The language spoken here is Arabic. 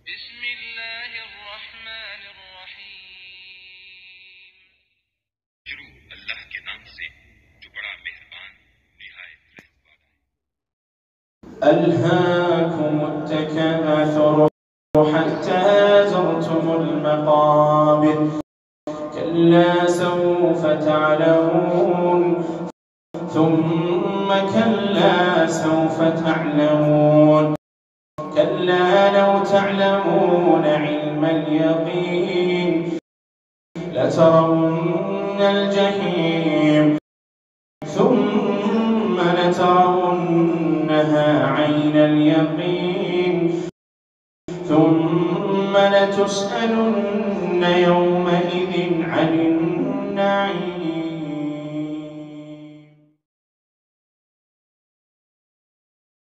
بسم الله الرحمن الرحیم. شروع اللہ کے نام سے جو بڑا مہربان نہایت رحم والا ہے. ألهاكم التكاثر حتى زرتم المقابر كلا سوف تعلمون ثم كلا سوف تعلمون كلا لو تعلمون علم اليقين لترون الجحيم ثم لترونها عين اليقين ثم لتسألن يومئذ عن